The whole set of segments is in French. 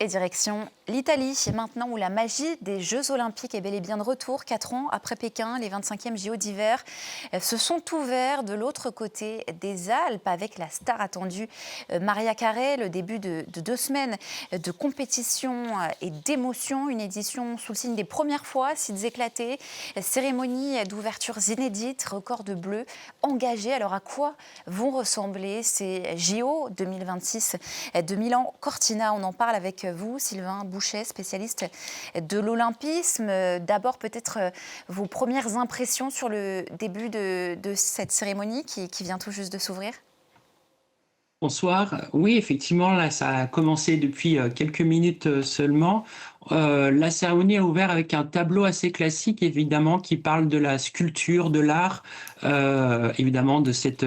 Et direction l'Italie, maintenant où la magie des Jeux Olympiques est bel et bien de retour. 4 ans après Pékin, les 25e JO d'hiver se sont ouverts de l'autre côté des Alpes avec la star attendue Maria Carey. Le début de 2 semaines de compétition et d'émotion. Une édition sous le signe des premières fois, sites éclatés, cérémonie d'ouvertures inédites, record de bleu engagés. Alors à quoi vont ressembler ces JO 2026 de Milan-Cortina? On en parle avec vous, Sylvain Bouchet, spécialiste de l'olympisme. D'abord, peut-être vos premières impressions sur le début de cette cérémonie qui vient tout juste de s'ouvrir. Bonsoir. Oui, effectivement, là, ça a commencé depuis quelques minutes seulement. La cérémonie a ouvert avec un tableau assez classique, évidemment, qui parle de la sculpture, de l'art, évidemment, de cette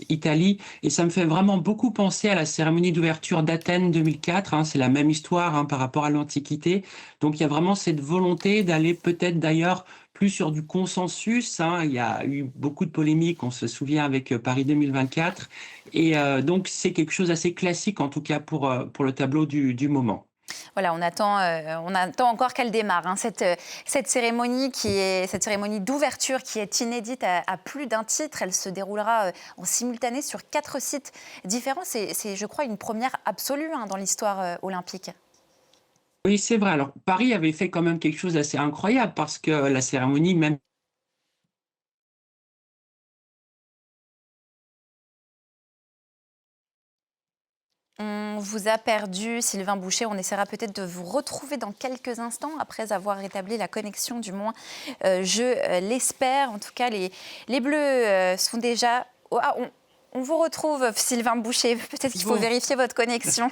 Italie. Et ça me fait vraiment beaucoup penser à la cérémonie d'ouverture d'Athènes 2004. Hein. C'est la même histoire par rapport à l'Antiquité. Donc, il y a vraiment cette volonté d'aller peut-être d'ailleurs plus sur du consensus. Hein. Il y a eu beaucoup de polémiques, on se souvient, avec Paris 2024. Et donc, c'est quelque chose d'assez classique, en tout cas, pour le tableau du moment. Voilà, on attend encore qu'elle démarre. Hein. Cette cérémonie cette cérémonie d'ouverture qui est inédite à plus d'un titre, elle se déroulera en simultané sur 4 sites différents. C'est, je crois, une première absolue dans l'histoire olympique. Oui, c'est vrai. Alors, Paris avait fait quand même quelque chose d'assez incroyable parce que la cérémonie, même. On vous a perdu, Sylvain Bouchet. On essaiera peut-être de vous retrouver dans quelques instants, après avoir rétabli la connexion, du moins, je l'espère. En tout cas, les Bleus sont déjà... Oh, on vous retrouve, Sylvain Bouchet. Peut-être qu'il faut Bon. vérifier votre connexion.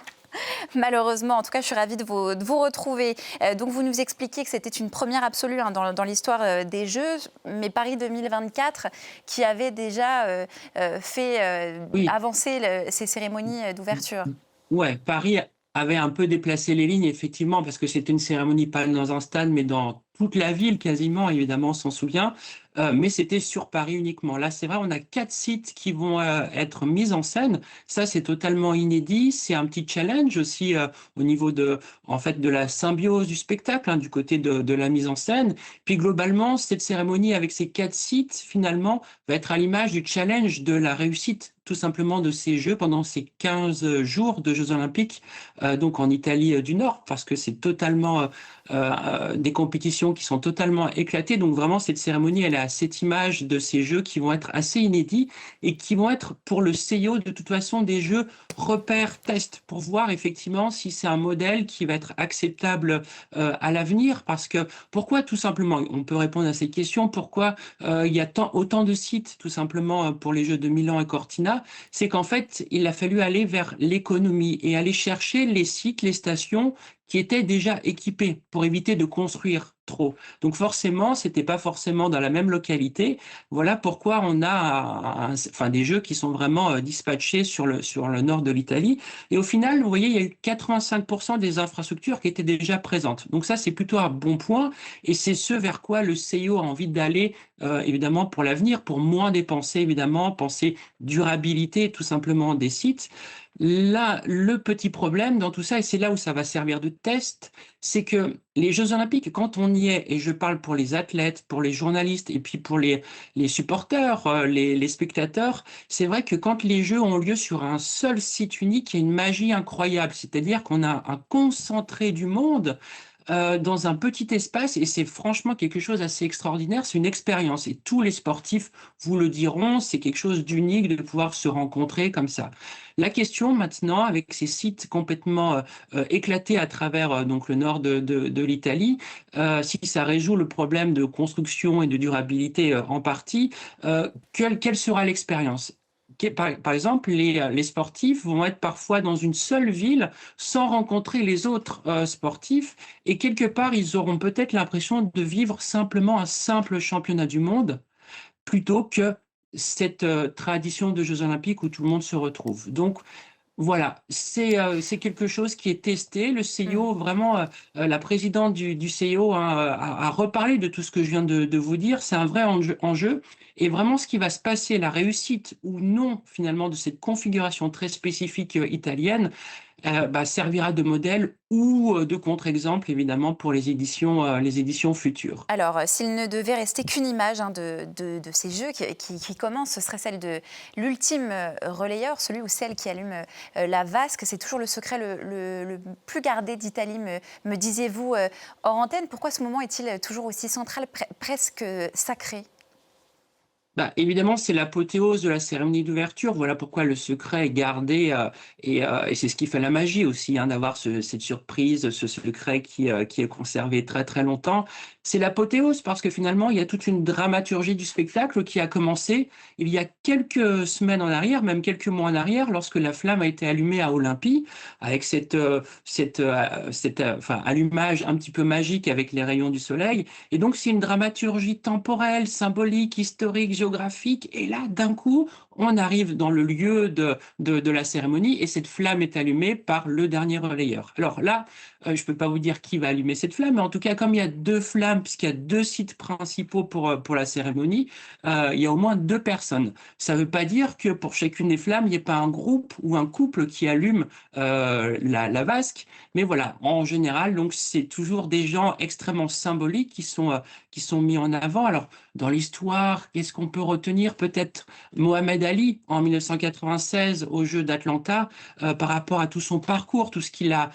Malheureusement, en tout cas, je suis ravie de vous retrouver. Donc, vous nous expliquiez que c'était une première absolue dans l'histoire des Jeux, mais Paris 2024, qui avait déjà fait Oui. avancer ces cérémonies d'ouverture. Ouais, Paris avait un peu déplacé les lignes, effectivement, parce que c'était une cérémonie pas dans un stade, mais dans toute la ville, quasiment, évidemment, on s'en souvient. Mais c'était sur Paris uniquement. Là, c'est vrai, on a 4 sites qui vont être mis en scène. Ça, c'est totalement inédit. C'est un petit challenge aussi au niveau en fait, de la symbiose du spectacle, hein, du côté de la mise en scène. Puis globalement, cette cérémonie avec ces 4 sites, finalement, va être à l'image du challenge de la réussite, tout simplement, de ces Jeux pendant ces 15 jours de Jeux Olympiques, donc en Italie du Nord, parce que c'est totalement des compétitions qui sont totalement éclatées. Donc vraiment, cette cérémonie, elle est à cette image de ces Jeux qui vont être assez inédits et qui vont être pour le CIO de toute façon des Jeux repères, tests, pour voir effectivement si c'est un modèle qui va être acceptable à l'avenir. Parce que pourquoi tout simplement, on peut répondre à ces questions, pourquoi il y a autant de sites tout simplement pour les Jeux de Milan et Cortina, c'est qu'en fait, il a fallu aller vers l'économie et aller chercher les sites, les stations qui étaient déjà équipés pour éviter de construire trop. Donc forcément, c'était pas forcément dans la même localité. Voilà pourquoi on a enfin, des jeux qui sont vraiment dispatchés sur le nord de l'Italie. Et au final, vous voyez, il y a eu 85% des infrastructures qui étaient déjà présentes. Donc ça, c'est plutôt un bon point. Et c'est ce vers quoi le CIO a envie d'aller, évidemment, pour l'avenir, pour moins dépenser, évidemment, penser durabilité tout simplement des sites. Là, le petit problème dans tout ça, et c'est là où ça va servir de test, c'est que les Jeux Olympiques, quand on y est, et je parle pour les athlètes, pour les journalistes, et puis pour les supporters, les spectateurs, c'est vrai que quand les Jeux ont lieu sur un seul site unique, il y a une magie incroyable. C'est-à-dire qu'on a un concentré du monde dans un petit espace et c'est franchement quelque chose d'assez extraordinaire. C'est une expérience et tous les sportifs vous le diront, c'est quelque chose d'unique de pouvoir se rencontrer comme ça. La question maintenant, avec ces sites complètement éclatés à travers donc le nord de l'Italie, si ça résout le problème de construction et de durabilité en partie, quelle sera l'expérience? Par exemple, les sportifs vont être parfois dans une seule ville sans rencontrer les autres sportifs et quelque part, ils auront peut-être l'impression de vivre simplement un simple championnat du monde plutôt que cette tradition de Jeux Olympiques où tout le monde se retrouve. Donc, voilà, c'est quelque chose qui est testé. Le CIO, vraiment, la présidente du CIO hein, a reparlé de tout ce que je viens de vous dire. C'est un vrai enjeu. Et vraiment, ce qui va se passer, la réussite ou non, finalement, de cette configuration très spécifique italienne, servira de modèle ou de contre-exemple, évidemment, pour les éditions futures. Alors, s'il ne devait rester qu'une image de ces jeux qui commence, ce serait celle de l'ultime relayeur, celui ou celle qui allume la vasque. C'est toujours le secret le plus gardé d'Italie, me disiez-vous hors antenne. Pourquoi ce moment est-il toujours aussi central, presque sacré? Évidemment, c'est l'apothéose de la cérémonie d'ouverture. Voilà pourquoi le secret est gardé, et c'est ce qui fait la magie aussi, hein, d'avoir cette surprise, ce secret qui est conservé très très longtemps. C'est l'apothéose parce que finalement, il y a toute une dramaturgie du spectacle qui a commencé il y a quelques semaines en arrière, même quelques mois en arrière, lorsque la flamme a été allumée à Olympie, avec cet allumage un petit peu magique avec les rayons du soleil. Et donc, c'est une dramaturgie temporelle, symbolique, historique, géographique. Et là, d'un coup, on arrive dans le lieu de la cérémonie et cette flamme est allumée par le dernier relayeur. Alors là, je ne peux pas vous dire qui va allumer cette flamme, mais en tout cas, comme il y a deux flammes, puisqu'il y a deux sites principaux pour la cérémonie, il y a au moins deux personnes. Ça ne veut pas dire que pour chacune des flammes, il n'y ait pas un groupe ou un couple qui allume la vasque, mais voilà, en général, donc c'est toujours des gens extrêmement symboliques qui sont mis en avant. Alors, dans l'histoire, qu'est-ce qu'on peut retenir? Peut-être Mohamed Ali en 1996 aux Jeux d'Atlanta, par rapport à tout son parcours, tout ce qu'il a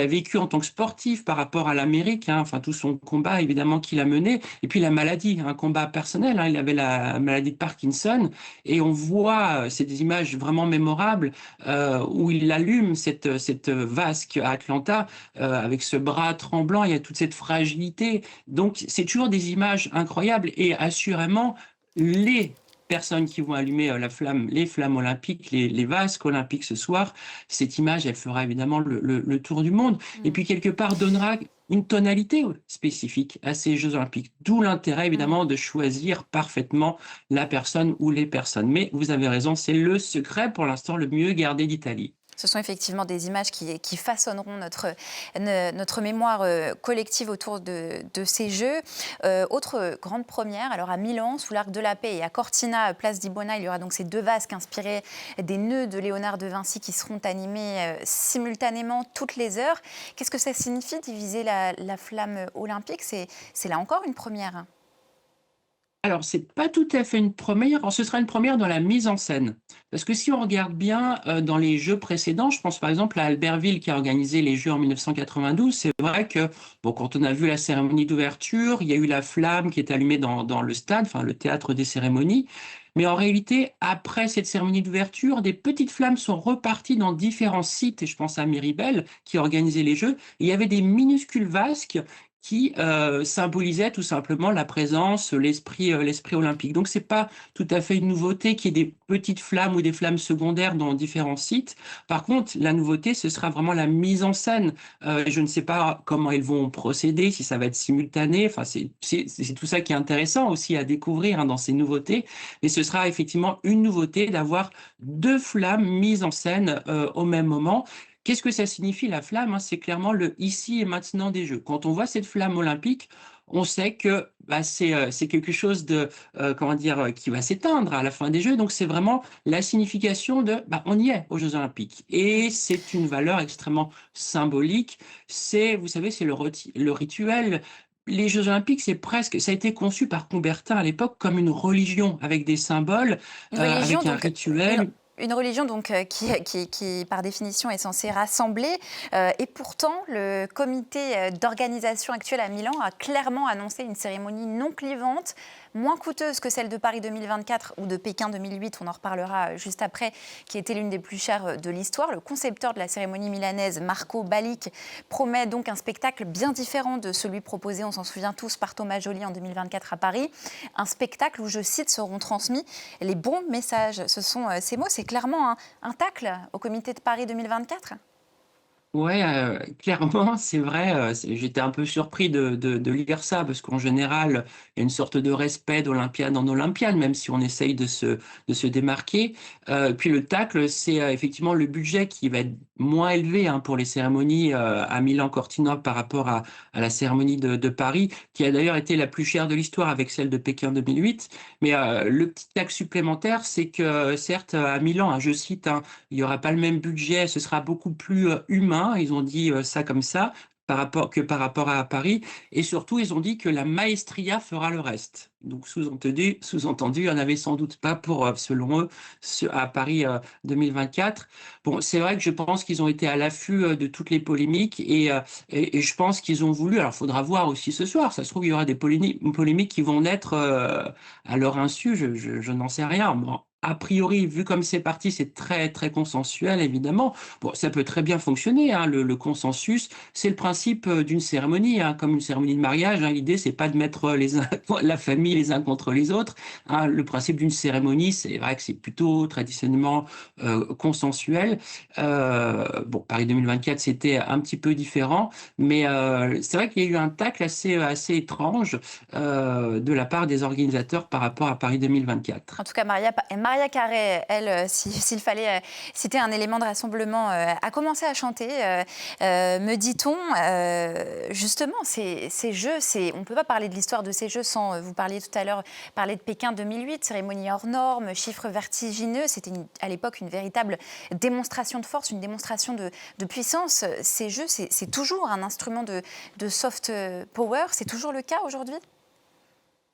vécu en tant que sportif par rapport à l'Amérique, hein, enfin tout son combat évidemment qu'il a mené, et puis la maladie, un combat personnel, hein, il avait la maladie de Parkinson, et on voit, c'est des images vraiment mémorables, où il allume cette vasque à Atlanta, avec ce bras tremblant, il y a toute cette fragilité. Donc c'est toujours des images incroyables, et assurément les personnes qui vont allumer les flammes olympiques, les vasques olympiques ce soir, cette image, elle fera évidemment le tour du monde. Et puis, quelque part, donnera une tonalité spécifique à ces Jeux olympiques. D'où l'intérêt, évidemment, de choisir parfaitement la personne ou les personnes. Mais vous avez raison, c'est le secret, pour l'instant, le mieux gardé d'Italie. Ce sont effectivement des images qui façonneront notre mémoire collective autour de ces Jeux. Autre grande première, alors à Milan, sous l'Arc de la Paix, et à Cortina, place d'Ibona, il y aura donc ces deux vasques inspirées des nœuds de Léonard de Vinci qui seront animés simultanément toutes les heures. Qu'est-ce que ça signifie, diviser la flamme olympique? C'est là encore une première. Alors, c'est pas tout à fait une première. Alors, ce sera une première dans la mise en scène. Parce que si on regarde bien dans les Jeux précédents, je pense par exemple à Albertville qui a organisé les Jeux en 1992, c'est vrai que bon, quand on a vu la cérémonie d'ouverture, il y a eu la flamme qui est allumée dans le stade, enfin le théâtre des cérémonies. Mais en réalité, après cette cérémonie d'ouverture, des petites flammes sont reparties dans différents sites, et je pense à Miribel qui a organisé les Jeux. Et il y avait des minuscules vasques qui symbolisait tout simplement la présence, l'esprit olympique. Donc c'est pas tout à fait une nouveauté qu'il y ait des petites flammes ou des flammes secondaires dans différents sites. Par contre, la nouveauté, ce sera vraiment la mise en scène. Je ne sais pas comment ils vont procéder, si ça va être simultané. Enfin, c'est tout ça qui est intéressant aussi à découvrir, hein, dans ces nouveautés. Mais ce sera effectivement une nouveauté d'avoir deux flammes mises en scène au même moment. Qu'est-ce que ça signifie la flamme, hein? C'est clairement le ici et maintenant des Jeux. Quand on voit cette flamme olympique, on sait que c'est quelque chose de comment dire, qui va s'éteindre à la fin des Jeux. Donc c'est vraiment la signification de on y est aux Jeux olympiques. Et c'est une valeur extrêmement symbolique. Vous savez, c'est le rituel. Les Jeux olympiques, ça a été conçu par Coubertin à l'époque comme une religion avec des symboles, Une religion, avec un donc rituel. une religion donc, qui, par définition, est censée rassembler. Et pourtant, le comité d'organisation actuel à Milan a clairement annoncé une cérémonie non clivante, moins coûteuse que celle de Paris 2024 ou de Pékin 2008, on en reparlera juste après, qui était l'une des plus chères de l'histoire. Le concepteur de la cérémonie milanaise, Marco Balic, promet donc un spectacle bien différent de celui proposé, on s'en souvient tous, par Thomas Joly en 2024 à Paris. Un spectacle où, je cite, seront transmis les bons messages. Ce sont ces mots, c'est clairement un tacle au comité de Paris 2024. Ouais, clairement, c'est vrai. J'étais un peu surpris de lire ça parce qu'en général, il y a une sorte de respect d'Olympiade en Olympiade, même si on essaye de se démarquer. Puis le tacle, c'est effectivement le budget qui va être moins élevé hein, pour les cérémonies à Milan-Cortina par rapport à la cérémonie de Paris, qui a d'ailleurs été la plus chère de l'histoire avec celle de Pékin 2008. Mais le petit tacle supplémentaire, c'est que certes, à Milan, hein, je cite, hein, il n'y aura pas le même budget, ce sera beaucoup plus humain, ils ont dit ça comme ça, par rapport à Paris. Et surtout, ils ont dit que la maestria fera le reste. Donc, sous-entendu, il n'y en avait sans doute pas pour, selon eux, à Paris 2024. Bon, c'est vrai que je pense qu'ils ont été à l'affût de toutes les polémiques et je pense qu'ils ont voulu, alors il faudra voir aussi ce soir, ça se trouve, il y aura des polémiques qui vont naître à leur insu, je n'en sais rien. Bon, a priori, vu comme c'est parti, c'est très, très consensuel, évidemment. Bon, ça peut très bien fonctionner, hein, le consensus. C'est le principe d'une cérémonie, hein, comme une cérémonie de mariage. Hein. L'idée, c'est pas de mettre la famille les uns contre les autres. Hein. Le principe d'une cérémonie, c'est vrai que c'est plutôt traditionnellement consensuel. Bon, Paris 2024, c'était un petit peu différent, mais c'est vrai qu'il y a eu un tacle assez étrange de la part des organisateurs par rapport à Paris 2024. En tout cas, Maria Carré, elle, s'il fallait citer un élément de rassemblement, a commencé à chanter, me dit-on. Justement, ces jeux, on ne peut pas parler de l'histoire de ces jeux sans, vous parliez tout à l'heure, parler de Pékin 2008, cérémonie hors norme, chiffres vertigineux. C'était à l'époque une véritable démonstration de force, une démonstration de puissance. Ces jeux, c'est toujours un instrument de soft power. C'est toujours le cas aujourd'hui?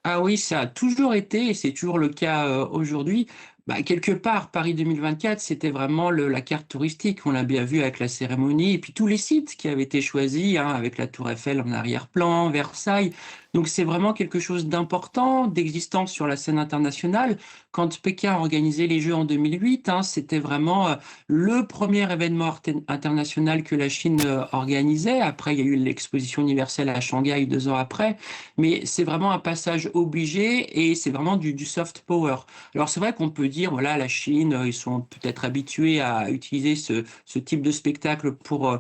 Ah oui, ça a toujours été, et c'est toujours le cas aujourd'hui. Bah, quelque part, Paris 2024, c'était vraiment la carte touristique. On l'a bien vu avec la cérémonie, et puis tous les sites qui avaient été choisis, hein, avec la Tour Eiffel en arrière-plan, Versailles. Donc c'est vraiment quelque chose d'important, d'existant sur la scène internationale. Quand Pékin a organisé les Jeux en 2008, hein, c'était vraiment le premier événement international que la Chine organisait. Après, il y a eu l'exposition universelle à Shanghai 2 ans après. Mais c'est vraiment un passage obligé et c'est vraiment du soft power. Alors c'est vrai qu'on peut dire, voilà, la Chine, ils sont peut-être habitués à utiliser ce type de spectacle pour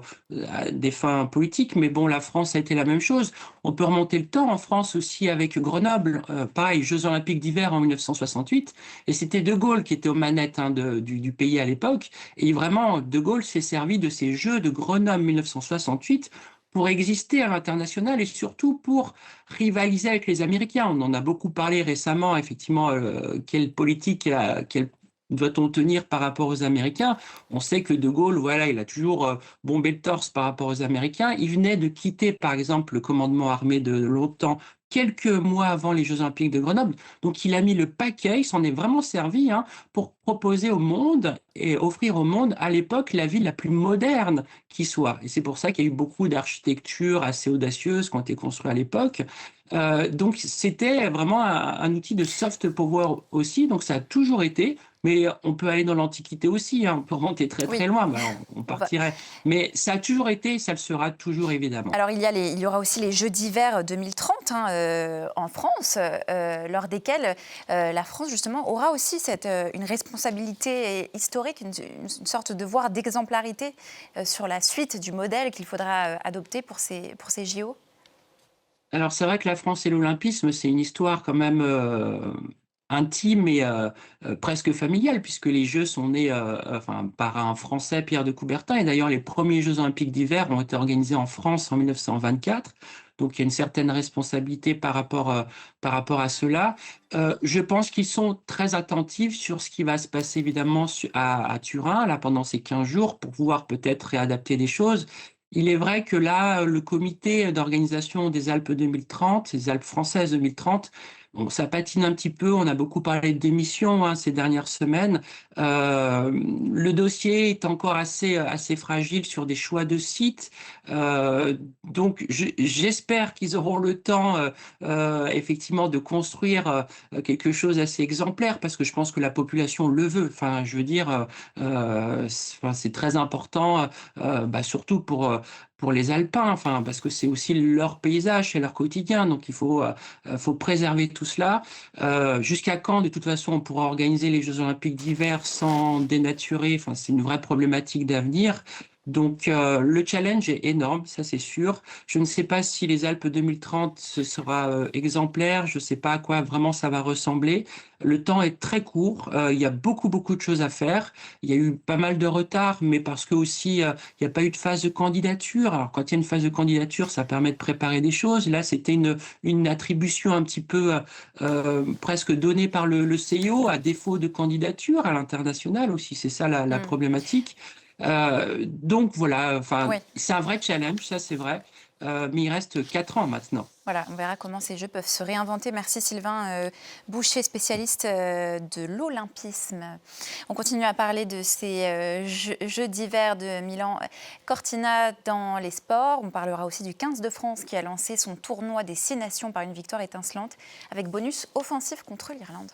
des fins politiques, mais bon, la France a été la même chose. On peut remonter le temps en France aussi avec Grenoble, pareil, Jeux Olympiques d'hiver en 1968, et c'était De Gaulle qui était aux manettes hein, du pays à l'époque, et vraiment, De Gaulle s'est servi de ces Jeux de Grenoble 1968 pour exister à l'international et surtout pour rivaliser avec les Américains. On en a beaucoup parlé récemment, effectivement, quelle politique, quelle doit-on tenir par rapport aux Américains? On sait que De Gaulle, voilà, il a toujours bombé le torse par rapport aux Américains. Il venait de quitter, par exemple, le commandement armé de l'OTAN quelques mois avant les Jeux Olympiques de Grenoble. Donc, il a mis le paquet, il s'en est vraiment servi hein, pour proposer au monde et offrir au monde, à l'époque, la ville la plus moderne qui soit. Et c'est pour ça qu'il y a eu beaucoup d'architecture assez audacieuse qui ont été construites à l'époque. Donc, c'était vraiment un outil de soft power aussi. Donc, ça a toujours été. Mais on peut aller dans l'Antiquité aussi, hein, on peut remonter très très Oui. loin, ben, on partirait. Mais ça a toujours été et ça le sera toujours évidemment. Alors, il y aura aussi les Jeux d'hiver 2030 hein, en France, lors desquels la France, justement, aura aussi une responsabilité historique, une sorte de devoir d'exemplarité sur la suite du modèle qu'il faudra adopter pour ces JO. Alors c'est vrai que la France et l'Olympisme, c'est une histoire quand même intime et presque familiale, puisque les Jeux sont nés enfin, par un Français, Pierre de Coubertin, et d'ailleurs les premiers Jeux olympiques d'hiver ont été organisés en France en 1924. Donc il y a une certaine responsabilité par rapport à cela. Je pense qu'ils sont très attentifs sur ce qui va se passer évidemment à Turin, là, pendant ces 15 jours, pour pouvoir peut-être réadapter les choses. Il est vrai que là, le comité d'organisation des Alpes 2030, les Alpes françaises 2030, bon, ça patine un petit peu. On a beaucoup parlé de démission hein, ces dernières semaines. Le dossier est encore assez fragile sur des choix de sites. Donc, j'espère qu'ils auront le temps, effectivement, de construire quelque chose d'assez exemplaire, parce que je pense que la population le veut. Enfin, je veux dire, c'est très important, bah, surtout pour les Alpins, enfin, parce que c'est aussi leur paysage, c'est leur quotidien, donc il faut préserver tout cela. Jusqu'à quand, de toute façon, on pourra organiser les Jeux Olympiques d'hiver sans dénaturer? Enfin, c'est une vraie problématique d'avenir. Donc le challenge est énorme, ça c'est sûr. Je ne sais pas si les Alpes 2030 ce sera exemplaire, je ne sais pas à quoi vraiment ça va ressembler. Le temps est très court, il y a beaucoup de choses à faire. Il y a eu pas mal de retard, mais parce que aussi il n'y a pas eu de phase de candidature. Alors quand il y a une phase de candidature, ça permet de préparer des choses. Là, c'était une attribution un petit peu presque donnée par le CIO à défaut de candidature à l'international aussi. C'est ça la Mm. problématique. Donc voilà, enfin, Oui. c'est un vrai challenge, ça c'est vrai, mais il reste 4 ans maintenant. Voilà, on verra comment ces Jeux peuvent se réinventer. Merci Sylvain Boucher, spécialiste de l'olympisme. On continue à parler de ces Jeux d'hiver de Milan Cortina dans les sports. On parlera aussi du 15 de France qui a lancé son tournoi des 6 nations par une victoire étincelante avec bonus offensif contre l'Irlande.